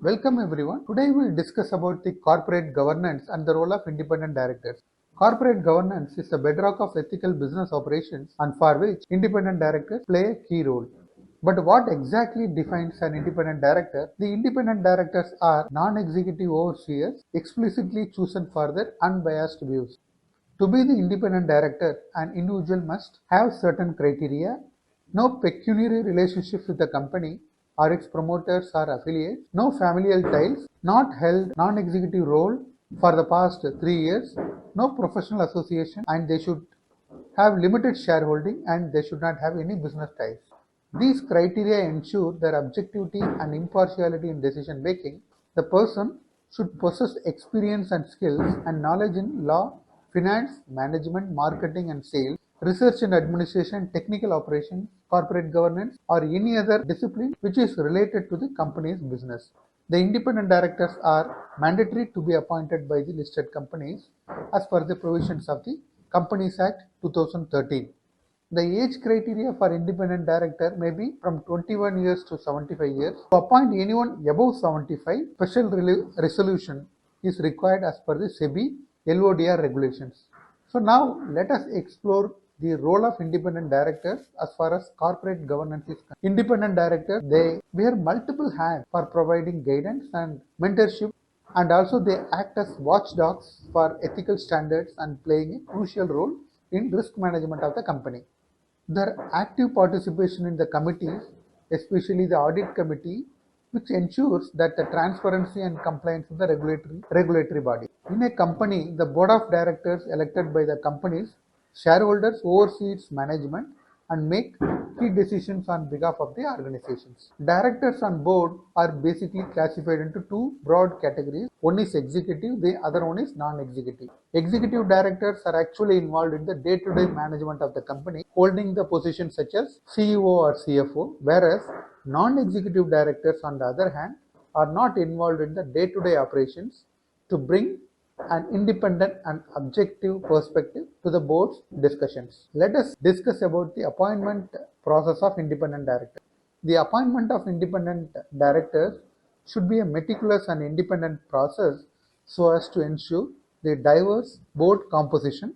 Welcome everyone. Today we will discuss about the corporate governance and the role of independent directors. Corporate governance is the bedrock of ethical business operations and for which independent directors play a key role. But what exactly defines an independent director? The independent directors are non-executive overseers explicitly chosen for their unbiased views. To be the independent director, an individual must have certain criteria: no pecuniary relationship with the company or its promoters or affiliates, no familial ties, not held non-executive role for the past 3 years, no professional association, and they should have limited shareholding and they should not have any business ties. These criteria ensure their objectivity and impartiality in decision making. The person should possess experience and skills and knowledge in law, finance, management, marketing and sales, research and administration, technical operations, corporate governance, or any other discipline which is related to the company's business. The independent directors are mandatory to be appointed by the listed companies as per the provisions of the Companies Act 2013. The age criteria for independent director may be from 21 years to 75 years. To appoint anyone above 75, special resolution is required as per the SEBI LODR regulations. So now let us explore the role of independent directors as far as corporate governance is concerned. Independent directors, they wear multiple hats for providing guidance and mentorship, and also they act as watchdogs for ethical standards and playing a crucial role in risk management of the company. Their active participation in the committees, especially the audit committee, which ensures that the transparency and compliance with the regulatory body. In a company, the board of directors elected by the company's shareholders oversee its management and make key decisions on behalf of the organizations. Directors on board are basically classified into two broad categories. One is executive, the other one is non-executive. Executive directors are actually involved in the day-to-day management of the company, holding the positions such as CEO or CFO, whereas non-executive directors, on the other hand, are not involved in the day-to-day operations to bring an independent and objective perspective to the board's discussions. Let us discuss about the appointment process of independent directors. The appointment of independent directors should be a meticulous and independent process so as to ensure the diverse board composition.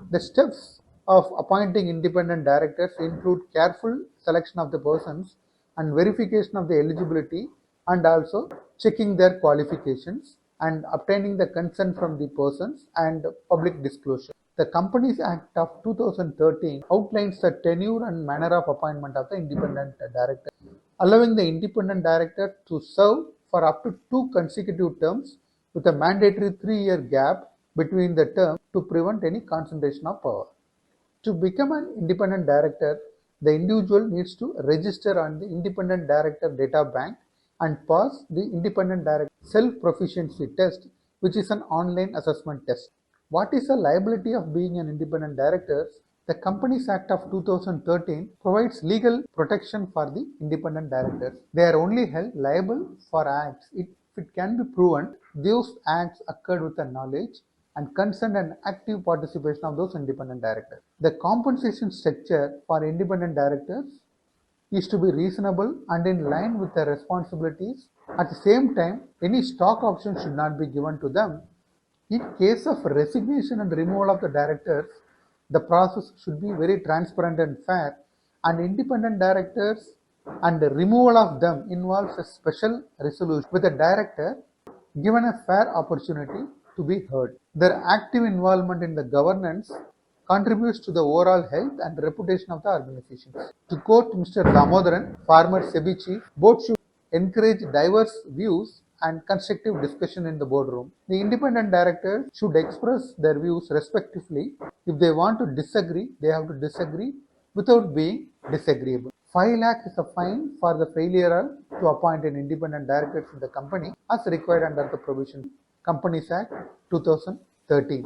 The steps of appointing independent directors include careful selection of the persons and verification of the eligibility, and also checking their qualifications and obtaining the consent from the persons and public disclosure. The Companies Act of 2013 outlines the tenure and manner of appointment of the independent director, allowing the independent director to serve for up to 2 consecutive terms with a mandatory 3-year gap between the terms to prevent any concentration of power. To become an independent director, the individual needs to register on the Independent Director Data Bank and pass the independent director self-proficiency test, which is an online assessment test. What is the liability of being an independent director? The Companies Act of 2013 provides legal protection for the independent directors. They are only held liable for acts if it can be proven those acts occurred with the knowledge and consent and active participation of those independent directors. The compensation structure for independent directors is to be reasonable and in line with their responsibilities. At the same time, any stock options should not be given to them. In case of resignation and removal of the directors, the process should be very transparent and fair, and independent directors and the removal of them involves a special resolution with the director given a fair opportunity to be heard. Their active involvement in the governance contributes to the overall health and reputation of the organizations. To quote Mr. Damodaran, former SEBI chief, board should encourage diverse views and constructive discussion in the boardroom. The independent directors should express their views respectively. If they want to disagree, they have to disagree without being disagreeable. 5 lakh is a fine for the failure to appoint an independent director in the company as required under the provision Companies Act 2013.